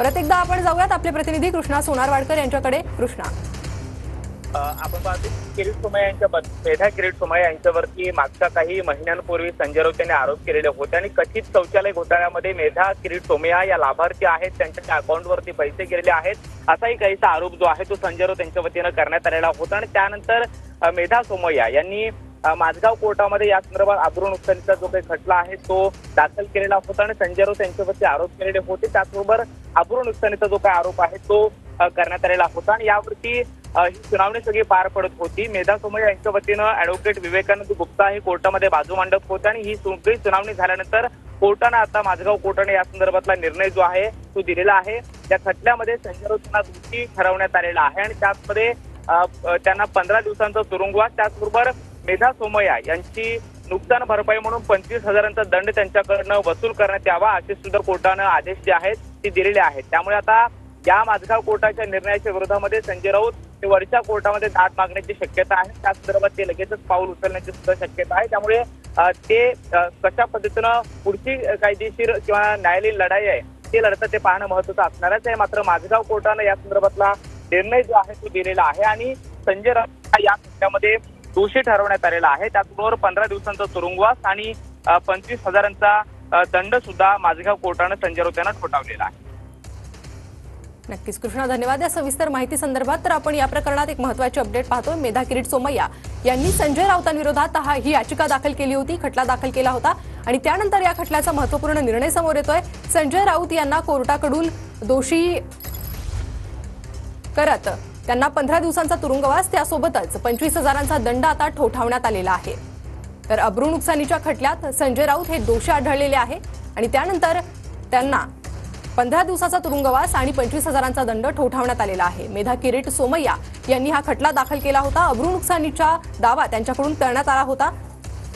परत एकदा आपण जाऊयात आपले प्रतिनिधी कृष्णा सोनारवाडकर यांच्याकडे। कृष्णा, आपण पाहतो किरीट सोमय्या यांच्या मेधा किरीट सोमय्या यांच्यावरती मागच्या काही महिन्यांपूर्वी संजय राऊत यांनी आरोप केलेले होते आणि कथित शौचालय घोटाळ्यामध्ये मेधा किरीट सोमय्या या लाभार्थी आहेत, त्यांच्या अकाउंटवरती पैसे गेलेले आहेत असाही काहीसा आरोप जो आहे तो संजय राऊत यांच्या वतीनं करण्यात आलेला होता। आणि त्यानंतर मेधा सोमय्या यांनी माझगाव कोर्टामध्ये या संदर्भात अब्रू नुकसानीचा जो काही खटला आहे तो दाखल केलेला होता आणि संजय राऊत यांच्यावरती आरोप केलेले होते। त्याचबरोबर अब्रू नुकसानीचा जो काही आरोप आहे तो करण्यात आलेला होता आणि यावरती ही सुनावणी सगळी पार पडत होती। मेधा सोमय्या यांच्या वतीनं ॲडव्होकेट विवेकानंद गुप्ता हे कोर्टामध्ये बाजू मांडत होते आणि ही सगळी सुनावणी झाल्यानंतर कोर्टानं आता माझगाव कोर्टाने या संदर्भातला निर्णय जो आहे तो दिलेला आहे। त्या खटल्यामध्ये संजय राऊत यांना दोषी ठरवण्यात आलेला आहे आणि त्याचमध्ये त्यांना 15 दिवसांचा तुरुंगवास, त्याचबरोबर मेधा सोमय्या यांची नुकसान भरपाई म्हणून 25,000चा दंड त्यांच्याकडनं वसूल करण्यात यावा असे सुद्धा कोर्टानं आदेश जे आहेत ते दिलेले आहेत। त्यामुळे आता या माझगाव कोर्टाच्या निर्णयाच्या विरोधामध्ये संजय राऊत ते वरच्या कोर्टामध्ये दाद मागण्याची शक्यता आहे। त्या संदर्भात ते लगेचच पाऊल उचलण्याची सुद्धा शक्यता आहे। त्यामुळे ते कशा पद्धतीनं पुढची कायदेशीर किंवा न्यायालयीन लढाई आहे ते लढतं ते पाहणं महत्त्वाचं असणारच आहे। मात्र माझगाव कोर्टानं या संदर्भातला निर्णय जो आहे तो दिलेला आहे आणि संजय राऊत या खटल्यामध्ये दोषी ठरवण्यात आलेला आहे। त्याचबरोबर 15 दिवसांचा तुरुंगवास आणि 25,000चा दंड सुद्धा माझगाव कोर्टानं संजय राऊत यांना ठोठावलेला आहे। नक्कीच कृष्णा, धन्यवाद या सविस्तर माहिती संदर्भात। तर आपण या प्रकरणात एक महत्त्वाची अपडेट पाहतोय। मेधा किरीट सोमय्या यांनी संजय राऊतांविरोधात ही याचिका दाखल केली होती, खटला दाखल केला होता आणि त्यानंतर या खटल्याचा महत्त्वपूर्ण निर्णय समोर येतोय। संजय राऊत यांना कोर्टाकडून दोषी करत त्यांना 15 दिवसांचा तुरुंगवास, त्यासोबतच 25,000चा दंड आता ठोठावण्यात आलेला आहे। तर अब्रू नुकसानीच्या खटल्यात संजय राऊत हे दोषी आढळलेले आहे आणि त्यानंतर त्यांना 15 दिवसाचा तुरुंगवास आणि 25,000चा दंड ठोठावण्यात आलेला आहे। मेधा किरीट सोमय्या यांनी हा खटला दाखल केला होता। अब्रू नुकसानीचा दावा त्यांच्याकडून करण्यात आला होता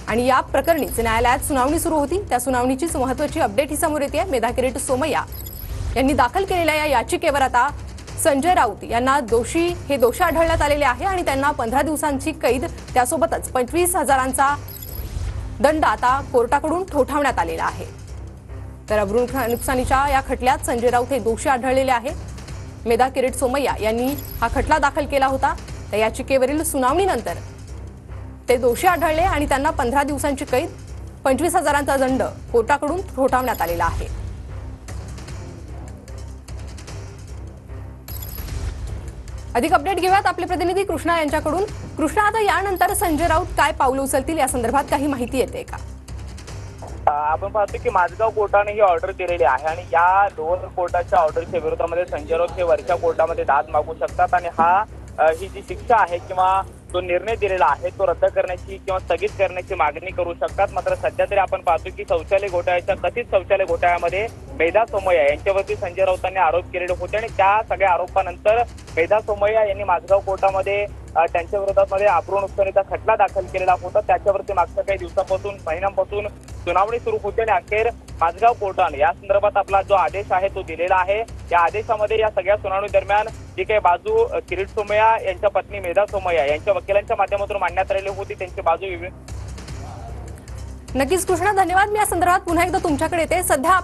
आणि या प्रकरणीच न्यायालयात सुनावणी सुरू होती। त्या सुनावणीचीच महत्त्वाची अपडेट ही समोर येते। मेधा किरीट सोमय्या यांनी दाखल केलेल्या या याचिकेवर आता संजय राऊत यांना दोषी आढळण्यात आलेले आहे आणि त्यांना 15 दिवसांची कैद, त्यासोबतच 25,000चा दंड आता कोर्टाकडून ठोठावण्यात आलेला आहे। तर अब्रू नुकसानीच्या या खटल्यात संजय राऊत हे दोषी आढळलेले आहे। मेधा किरीट सोमय्या यांनी हा खटला दाखल केला होता। त्या याचिकेवरील सुनावणीनंतर ते दोषी आढळले आणि त्यांना 15 दिवसांची कैद, 25,000चा दंड कोर्टाकडून ठोठावण्यात आलेला आहे। अधिक अपडेट घेऊयात आपले प्रतिनिधी कृष्णा यांच्याकडून। कृष्णा, आता यानंतर संजय राऊत काय पाऊल उचलतील या संदर्भात काही माहिती येते का? आपण पाहतो की माझगाव कोर्टाने ही ऑर्डर दिलेली आहे आणि या लोअर कोर्टाच्या ऑर्डरच्या विरोधामध्ये संजय राऊत हे वरच्या कोर्टामध्ये दाद मागू शकतात आणि ही जी शिक्षा आहे किंवा जो निर्णय दिलेला आहे तो रद्द करण्याची किंवा स्थगित करण्याची मागणी करू शकतात। मात्र सध्या तरी आपण पाहतो की कथित शौचालय घोटाळ्यामध्ये मेधा सोमय्या यांच्यावरती संजय राऊतांनी आरोप केलेले होते आणि त्या सगळ्या आरोपानंतर मेधा सोमय्या यांनी माझगाव कोर्टामध्ये त्यांच्या विरोधामध्ये अब्रू नुकसानीचा खटला दाखल केलेला होता। त्याच्यावरती मागच्या काही महिन्यांपासून सुनावणी सुरू होती आणि अखेर माझगाव कोर्टाने या संदर्भात आपला जो आदेश आहे तो दिलेला आहे। या आदेशामध्ये या सगळ्या सुनावणी दरम्यान जी काही बाजू किरीट सोमय्या यांच्या पत्नी मेधा सोमय्या यांच्या वकिलांच्या माध्यमातून मांडण्यात आलेली होती त्यांची बाजू। नक्कीच कृष्णा, धन्यवाद। मी या संदर्भात पुन्हा एकदा तुमच्याकडे येते। सध्या